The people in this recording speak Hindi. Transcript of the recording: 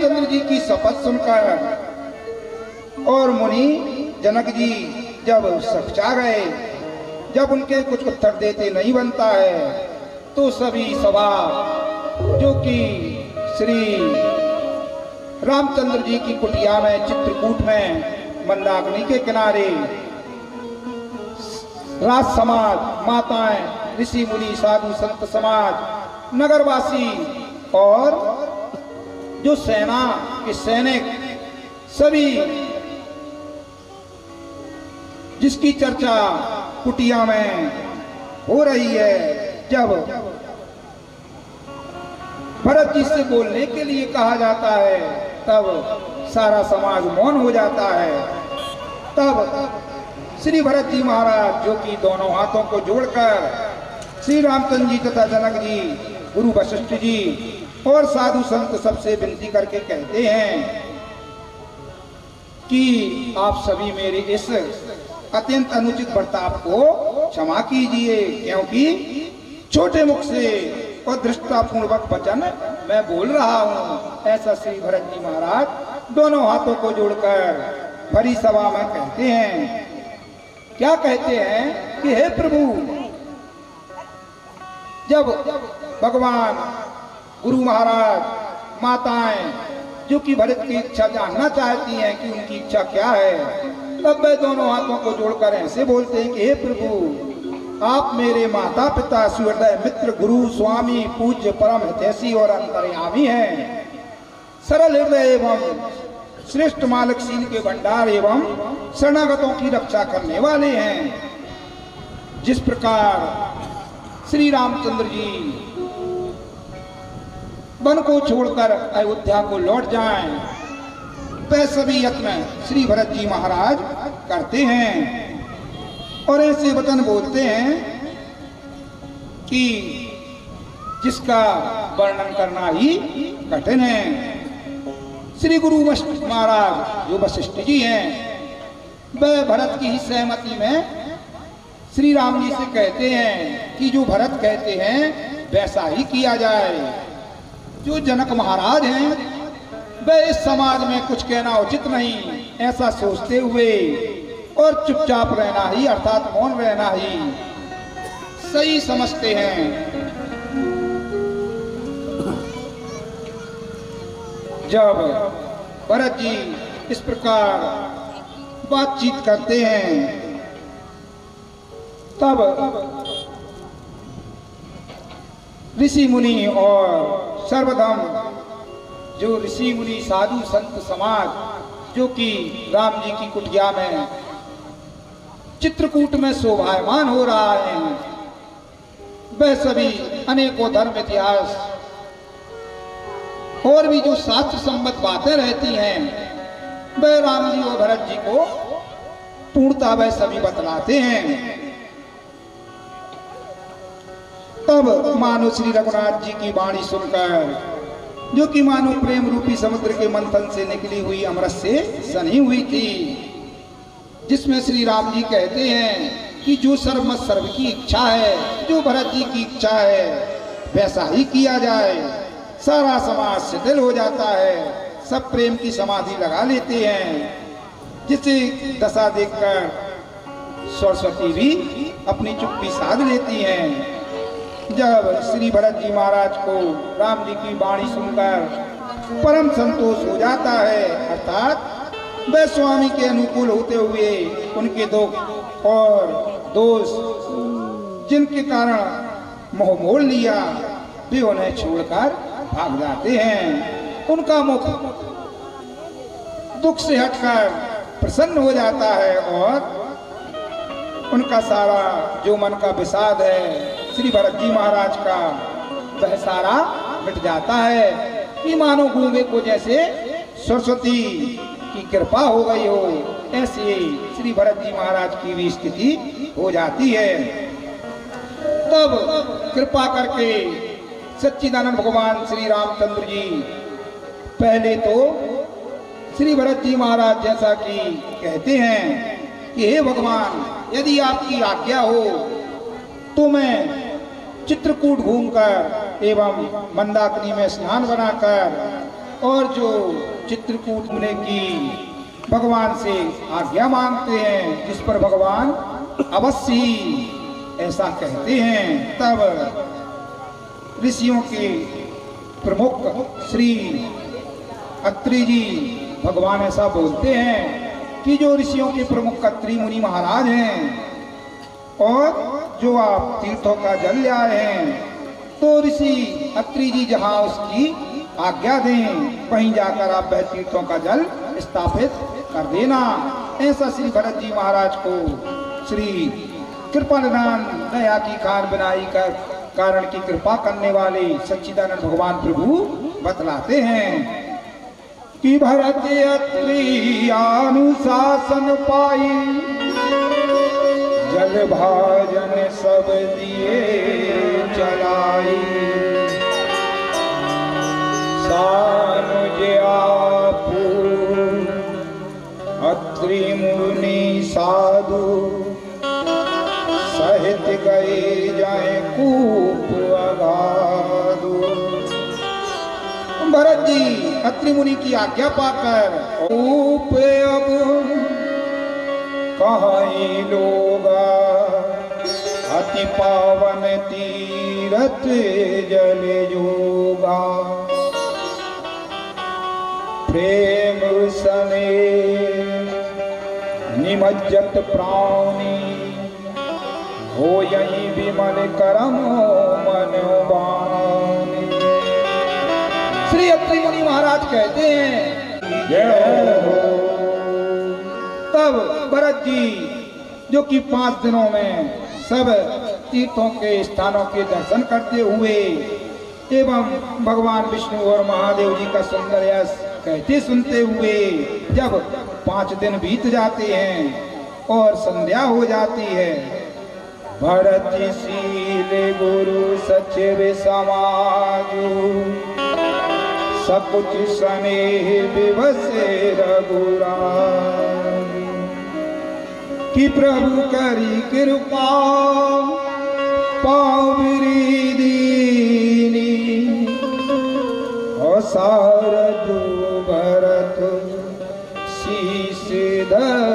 रामचंद्र जी की शपथ सुनकर और मुनि जनक जी जब सचा गए, जब उनके कुछ उत्तर देते नहीं बनता है, तो सभी सभा जो कि श्री रामचंद्र जी की कुटिया में चित्रकूट में मंदाकिनी के किनारे राज समाज, माताएं, ऋषि मुनि, साधु संत समाज, नगरवासी और जो सेना के सैनिक सभी जिसकी चर्चा कुटिया में हो रही है, जब भरत जी से बोलने के लिए कहा जाता है तब सारा समाज मौन हो जाता है। तब श्री भरत जी महाराज जो कि दोनों हाथों को जोड़कर श्री रामचंद्र जी तथा जनक जी, गुरु वशिष्ठ जी और साधु संत सबसे विनती करके कहते हैं कि आप सभी मेरे इस अत्यंत अनुचित बर्ताव को क्षमा कीजिए, क्योंकि छोटे मुख से और दृष्टापूर्वक वचन मैं बोल रहा हूँ। ऐसा श्री भरत जी महाराज दोनों हाथों को जोड़कर भरी सभा में कहते हैं। क्या कहते हैं कि हे प्रभु, जब भगवान, गुरु महाराज, माताएं जो कि भरत की इच्छा जानना चाहती हैं कि उनकी इच्छा क्या है, तब वे दोनों हाथों को जोड़कर ऐसे बोलते हैं कि हे प्रभु, आप मेरे माता पिता, सुहृदय मित्र, गुरु, स्वामी, पूज्य, परम हितैषी और अंतर्यामी हैं। सरल हृदय एवं श्रेष्ठ मालिक सीन के भंडार एवं शरणागतों की रक्षा करने वाले हैं। जिस प्रकार श्री रामचंद्र जी वन को छोड़कर अयोध्या को लौट जाएं, वह सभी यत्न श्री भरत जी महाराज करते हैं और ऐसे वचन बोलते हैं कि जिसका वर्णन करना ही कठिन है। श्री गुरु वशिष्ठ महाराज जो वशिष्ठ जी हैं, वह भरत की ही सहमति में श्री राम जी से कहते हैं कि जो भरत कहते हैं वैसा ही किया जाए। जो जनक महाराज हैं वह इस समाज में कुछ कहना उचित नहीं, ऐसा सोचते हुए और चुपचाप रहना ही अर्थात मौन रहना ही सही समझते हैं। जब भरत जी इस प्रकार बातचीत करते हैं, तब ऋषि मुनि और सर्वधम जो ऋषि मुनि, साधु संत समाज जो कि राम जी की कुटिया में चित्रकूट में शोभायमान हो रहा है, वह सभी अनेकों धर्म, इतिहास और भी जो शास्त्र संबद्ध बातें रहती हैं, वह राम जी और भरत जी को पूर्णतः वह सभी बतलाते हैं। तब मानो श्री रघुनाथ जी की वाणी सुनकर, जो कि मानो प्रेम रूपी समुद्र के मंथन से निकली हुई अमृत से सनी हुई थी, जिसमें श्री राम जी कहते हैं कि जो सर्व सर्व की इच्छा है, जो भरत जी की इच्छा है वैसा ही किया जाए। सारा समाज शिथिल हो जाता है, सब प्रेम की समाधि लगा लेते हैं, जिसे दशा देखकर सरस्वती भी अपनी चुप्पी साध लेती हैं। जब श्री भरत जी महाराज को राम जी की वाणी सुनकर परम संतोष हो जाता है, अर्थात वह स्वामी के अनुकूल होते हुए उनके दुख और दोष जिनके कारण मोह मोल लिया, वे उन्हें छोड़कर भाग जाते हैं। उनका मुख दुख से हटकर प्रसन्न हो जाता है और उनका सारा जो मन का विषाद है श्री भरत जी महाराज का, वह सारा मिट जाता है कि मानो गूंगे को जैसे सरस्वती की कृपा हो गई हो, ऐसे श्री भरत जी महाराज की भी स्थिति हो जाती है। तब कृपा करके सच्चिदानंद भगवान श्री रामचंद्र जी पहले तो श्री भरत जी महाराज जैसा कि कहते हैं कि हे भगवान, यदि आपकी आज्ञा हो तो मैं चित्रकूट घूमकर एवं मंदाकिनी में स्नान बनाकर और जो चित्रकूट मुनि की भगवान से आज्ञा मांगते हैं, जिस पर भगवान अवश्य ऐसा कहते हैं, तब ऋषियों के प्रमुख श्री अत्रि जी भगवान ऐसा बोलते हैं कि जो ऋषियों के प्रमुख अत्रि मुनि महाराज हैं और जो आप तीर्थों का जल ले आए हैं, तो ऋषि अत्रि जी जहां उसकी आज्ञा दें वहीं जाकर आप वह तीर्थों का जल स्थापित कर देना। ऐसा श्री भरत जी महाराज को श्री कृपानिधान दया की खान बनाई कर कारण की कृपा करने वाले सच्चिदानंद भगवान प्रभु बतलाते हैं कि भरत अत्रि अनुशासन पाई, जल भाजन सब दिए चलाई, सानुज आपू अत्रि मुनि साधु, सहित गए जाए कूप अगाधु। भरत जी अत्रि मुनि की आज्ञा पाकर कूप अब कहीं लोगा, अति पावन तीरथ जल योगा, प्रेम सने निमज्जत प्राणी, हो यही विमल करम मन बानी। श्री अत्रि मुनि महाराज कहते हैं जय हो। तब भरत जी जो कि 5 दिनों में सब तीर्थों के स्थानों के दर्शन करते हुए एवं भगवान विष्णु और महादेव जी का सुंदर यश कहते सुनते हुए जब 5 दिन बीत जाते हैं और संध्या हो जाती है, भरत शील गुरु सचिव समाजु, सकुच स्नेह विवश रघुराई, कि प्रभु करी कृपा पावरी दीनी, और सारदु भरत शीश धर